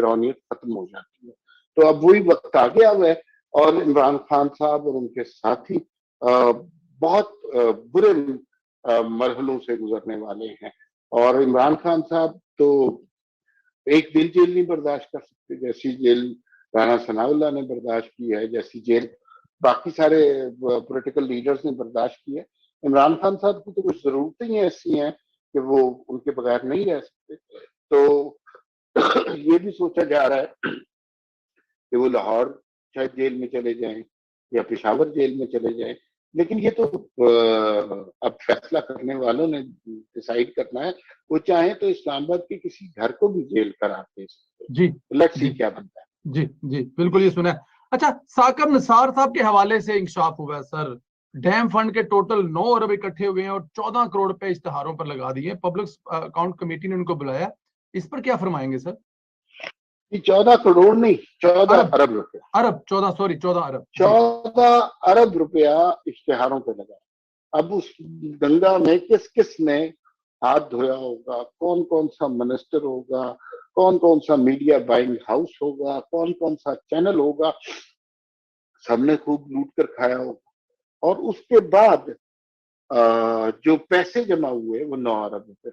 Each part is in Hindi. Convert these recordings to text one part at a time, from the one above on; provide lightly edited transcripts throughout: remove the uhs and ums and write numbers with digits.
फिरौनियत खत्म हो जाती है। तो अब वही वक्त आ गया हुआ है और इमरान खान साहब और उनके साथी बहुत बुरे मरहलों से गुजरने वाले हैं। और इमरान खान साहब तो एक दिन जेल नहीं बर्दाश्त कर सकते, जैसी जेल राणा सनाउल्लाह ने बर्दाश्त की है, जैसी जेल बाकी सारे पॉलिटिकल लीडर्स ने बर्दाश्त की है। इमरान खान साहब की तो कुछ जरूरतें ही ऐसी हैं कि वो उनके बगैर नहीं रह सकते। तो ये भी सोचा जा रहा है कि वो लाहौर शायद जेल में चले जाएं या पेशावर जेल में चले जाएं, लेकिन ये तो अब फैसला करने वालों ने डिसाइड करना है। वो चाहे तो इस्लामाबाद के किसी घर को भी जेल करा दे सकते। जी लेट्स सी जी क्या बनता है। जी जी, बिल्कुल ये सुना है। अच्छा, साकिब निसार साहब के हवाले से इंकशाफ हुआ है सर, डैम फंड के टोटल 9 अरब इकट्ठे हुए हैं और 14 करोड़ रुपए इश्तेहारों पर लगा दिए। पब्लिक अकाउंट कमेटी ने उनको बुलाया, इस पर क्या फरमाएंगे सर? 14 करोड़ नहीं, 14 अरब रुपया। अरब 14, सॉरी 14 अरब। 14 अरब रुपया इश्तेहारों पे लगा। अब उस गंगा में किस किस ने हाथ धोया होगा, कौन कौन सा मिनिस्टर होगा, कौन कौन सा मीडिया बाइंग हाउस होगा, कौन कौन सा चैनल होगा, सबने खूब लूट कर खाया होगा। और उसके बाद जो पैसे जमा हुए वो 9 अरब रुपए,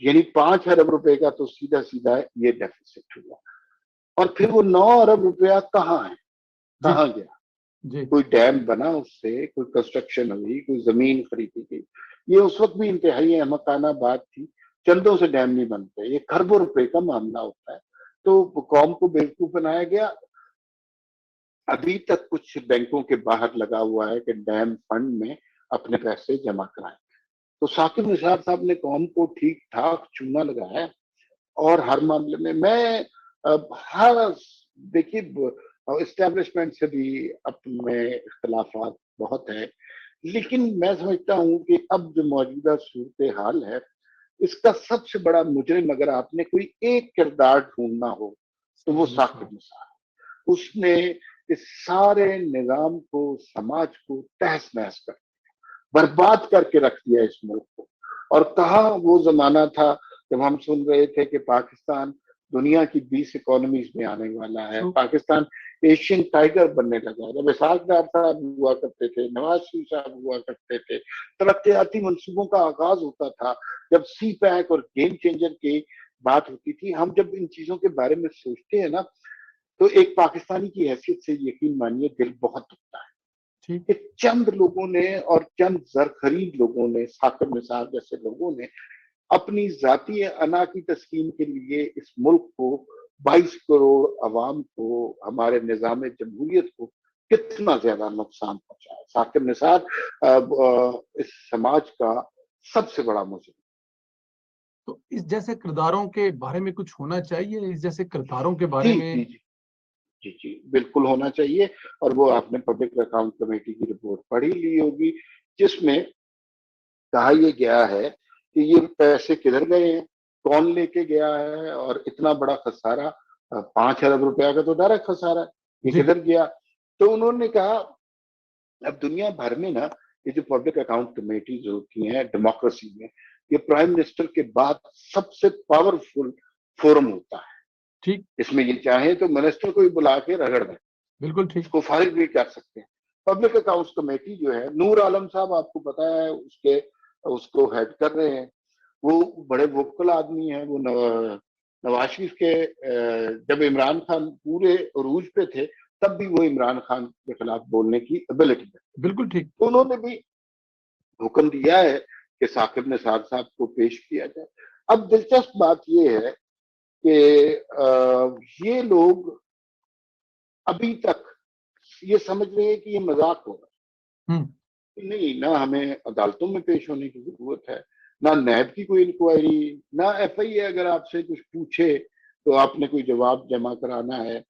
यानी 5 अरब रुपए का तो सीधा सीधा ये डेफिसिट हुआ। और फिर वो 9 अरब रुपया कहाँ है, कहाँ गया? जी कोई डैम बना उससे, कोई कंस्ट्रक्शन हुई, कोई जमीन खरीदी गई? ये उस वक्त भी इंतहाई अहमकाना बात थी। चंदों से डैम नहीं बनते, ये खरबों रुपए का मामला होता है। तो कौम को बेवकूफ बनाया गया। अभी तक कुछ बैंकों के बाहर लगा हुआ है कि डैम फंड में अपने पैसे जमा कराएं। तो साकिब निसार साहब ने कौम को ठीक ठाक चूना लगाया। और हर मामले में मैं हर देखिए इस्टेब्लिशमेंट से भी अपने इख्तलाफात बहुत है, लेकिन मैं समझता हूं कि अब जो मौजूदा सूरत हाल है, इसका सबसे बड़ा मुजरिम अगर आपने कोई एक किरदार ढूंढना हो तो वो साकिब निसार। उसने इस सारे निजाम को, समाज को तहस नहस कर बर्बाद करके रख दिया इस मुल्क को। और कहा वो जमाना था जब हम सुन रहे थे कि पाकिस्तान दुनिया की 20 इकोनॉमीज में आने वाला है, पाकिस्तान एशियन टाइगर बनने लगा। जब इसाक डार साहब हुआ करते थे, नवाज शरीफ साहब हुआ करते थे, तरक्याती मंसूबों का आगाज होता था, जब सी पैक और गेम चेंजर की बात होती थी, हम जब इन चीजों के बारे में सोचते हैं ना, तो एक पाकिस्तानी की हैसियत से यकीन मानिए दिल बहुत दुखता है कि चंद लोगों ने और चंद जरखरीद लोगों ने, साकिब निसार जैसे लोगों ने अपनी जाती अना की तस्कीन के लिए इस मुल्क को, 22 करोड़ अवाम को, हमारे निजाम जमहूरियत को कितना ज्यादा नुकसान पहुंचाया। साकिब निसार इस समाज का सबसे बड़ा मुजरिम। तो इस जैसे किरदारों के बारे में कुछ होना चाहिए, इस जैसे किरदारों के बारे जी में? जी जी जी जी बिल्कुल होना चाहिए। और वो आपने पब्लिक अकाउंट कमेटी की रिपोर्ट पढ़ी ली होगी, जिसमें कहा यह गया है कि ये पैसे किधर गए हैं, कौन लेके गया है, और इतना बड़ा खसारा, 5 अरब रुपया का तो डायरेक्ट खसारा है, ये किधर गया? तो उन्होंने कहा अब दुनिया भर में ना ये जो पब्लिक अकाउंट कमेटीज होती हैं डेमोक्रेसी में, ये प्राइम मिनिस्टर के बाद सबसे पावरफुल फोरम होता है। ठीक, इसमें ये चाहे तो मिनिस्टर को ही बुला के रगड़ दें, बिल्कुल ठीक, उसको फारिग भी कर सकते हैं। पब्लिक अकाउंट्स कमेटी जो है, नूर आलम साहब आपको पता है उसको हेड कर रहे हैं। वो बड़े वोकल आदमी हैं। वो नवाज शरीफ के जब इमरान खान पूरे अरूज पे थे तब भी वो इमरान खान के खिलाफ बोलने की एबिलिटी है। बिल्कुल ठीक। तो उन्होंने भी हुक्म दिया है कि साकिब निसार साहब को पेश किया जाए। अब दिलचस्प बात यह है कि ये लोग अभी तक ये समझ रहे हैं कि ये मजाक हो रहा है। नहीं, ना हमें अदालतों में पेश होने की जरूरत है, ना नैब की कोई इंक्वायरी, ना एफआईए अगर आपसे कुछ पूछे तो आपने कोई जवाब जमा कराना है,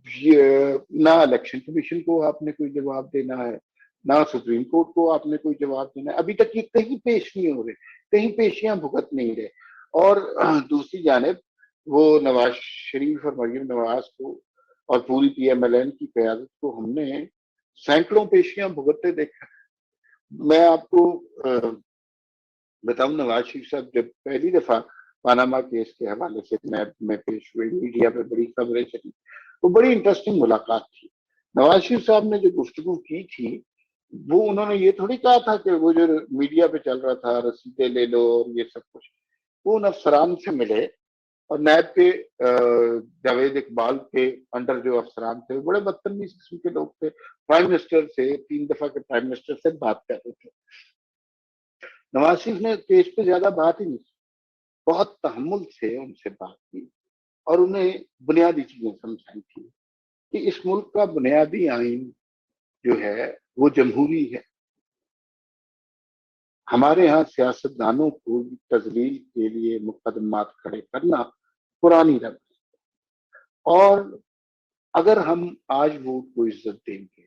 ये ना इलेक्शन कमीशन को आपने कोई जवाब देना है, ना सुप्रीम कोर्ट को आपने कोई जवाब देना है। अभी तक ये कहीं पेश नहीं हो रहे, कहीं पेशियां भुगत नहीं रहे। और दूसरी जानिब वो नवाज शरीफ और मरीम नवाज को और पूरी पीएमएलएन की क्यादत को हमने सैकड़ों पेशियां भुगतते देखा। मैं आपको बताऊं, नवाज शरीफ साहब जब पहली दफा पानामा केस के हवाले से नैब में पेश हुई, मीडिया पे बड़ी खबरें चली। वो बड़ी इंटरेस्टिंग मुलाकात थी। नवाज शरीफ साहब ने जो गुफ्तगू की थी, वो उन्होंने ये थोड़ी कहा था कि वो जो मीडिया पे चल रहा था रसीदें ले लो और ये सब कुछ। वो उन अफसरान से मिले और नैब के जावेद इकबाल के अंडर जो अफसरान थे वो बड़े बदतमीज किस्म के लोग थे। प्राइम मिनिस्टर से 3 दफा के प्राइम मिनिस्टर से बात कर रहे थे। नवाज शरीफ ने केस पे ज्यादा बात ही नहीं की, बहुत तहम्मुल से उनसे बात की और उन्हें बुनियादी चीजें समझाई थी कि इस मुल्क का बुनियादी आइन जो है वो जमहूरी है। हमारे यहाँ सियासतदानों को तजलील के लिए मुकदमात खड़े करना पुरानी रवैया, और अगर हम आज वोट को इज्जत देंगे,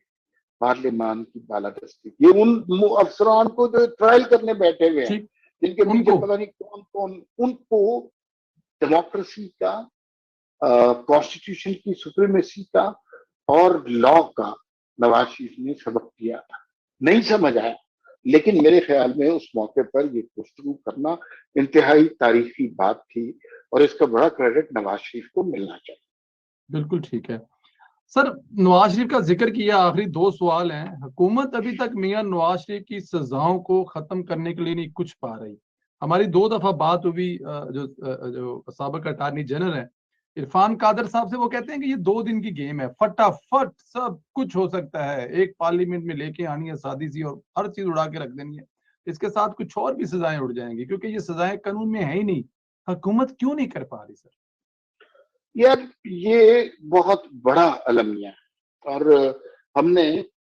पार्लियामान की बालादस्ती, ये उन अफसरान को जो ट्रायल करने बैठे हुए हैं, जिनके पीछे उनको पता नहीं कौन कौन, उनको डेमोक्रेसी का, कॉन्स्टिट्यूशन की सुप्रीमेसी का और लॉ का नवाज शरीफ ने सबक दिया था। नहीं समझ आया, लेकिन मेरे ख्याल में उस मौके पर ये गुफ्तगू करना इंतहाई तारीखी बात थी और इसका बड़ा क्रेडिट नवाज शरीफ को मिलना चाहिए। बिल्कुल ठीक है सर। नवाज शरीफ का जिक्र किया, आखिरी 2 सवाल हैं। हुकूमत अभी तक मियां नवाज शरीफ की सजाओं को खत्म करने के लिए नहीं कुछ पा रही। हमारी 2 दफा बात हुई, जो साबिक अटॉर्नी जनरल है इरफान कादर साहब से, वो कहते हैं कि ये 2 दिन की गेम है, फटाफट सब कुछ हो सकता है, एक पार्लियामेंट में लेके आनी है सादी सी और हर चीज उड़ा के रख देनी है, इसके साथ कुछ और भी सजाएं उड़ जाएंगी, क्योंकि ये सजाएं कानून में है ही नहीं। हुकूमत क्यों नहीं कर पा रही सर? यार ये बहुत बड़ा अलमिया है और हमने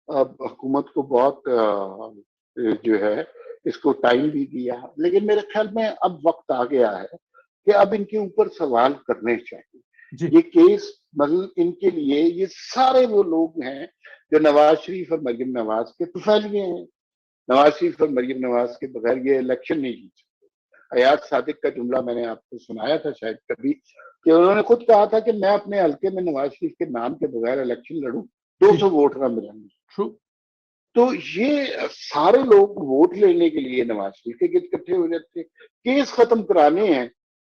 हुकूमत को बहुत जो है इसको टाइम भी दिया, लेकिन मेरे ख्याल में अब वक्त आ गया है कि अब इनके ऊपर सवाल करने चाहिए। जी ये केस मतलब इनके लिए, ये सारे वो लोग हैं जो नवाज शरीफ और मरियम नवाज के तुफैलिए हैं। नवाज शरीफ और मरियम नवाज के बगैर ये इलेक्शन नहीं जीत सकते। अयाज सादिक का जुमला मैंने आपको सुनाया था शायद कभी, कि उन्होंने खुद कहा था कि मैं अपने हल्के में नवाज शरीफ के नाम के बगैर इलेक्शन लड़ूं, 200 वोट ना मिलेंगे। ट्रू। तो ये सारे लोग वोट लेने के लिए नवाज शरीफ के गिर्द इकट्ठे हो जाते, केस खत्म कराने हैं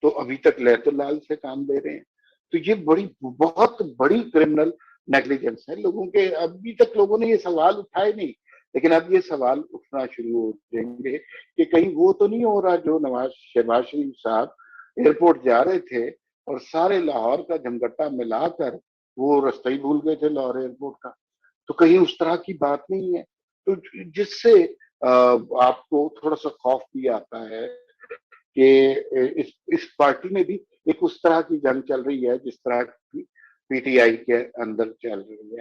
तो अभी तक लहतुल्लाल से काम दे रहे हैं। तो ये बड़ी बहुत बड़ी क्रिमिनल नेग्लिजेंस है लोगों के। अभी तक लोगों ने ये सवाल उठाए नहीं, लेकिन अब ये सवाल उठना शुरू हो जाएंगे कि कहीं वो तो नहीं हो रहा जो शहबाज शरीफ साहब एयरपोर्ट जा रहे थे और सारे लाहौर का झमघट्टा मिलाकर वो रास्ता ही भूल गए थे लाहौर एयरपोर्ट का। तो कहीं उस तरह की बात नहीं है, तो जिससे आपको थोड़ा सा खौफ भी आता है कि इस पार्टी में भी एक उस तरह की जंग चल रही है जिस तरह की पीटीआई के अंदर चल रही है।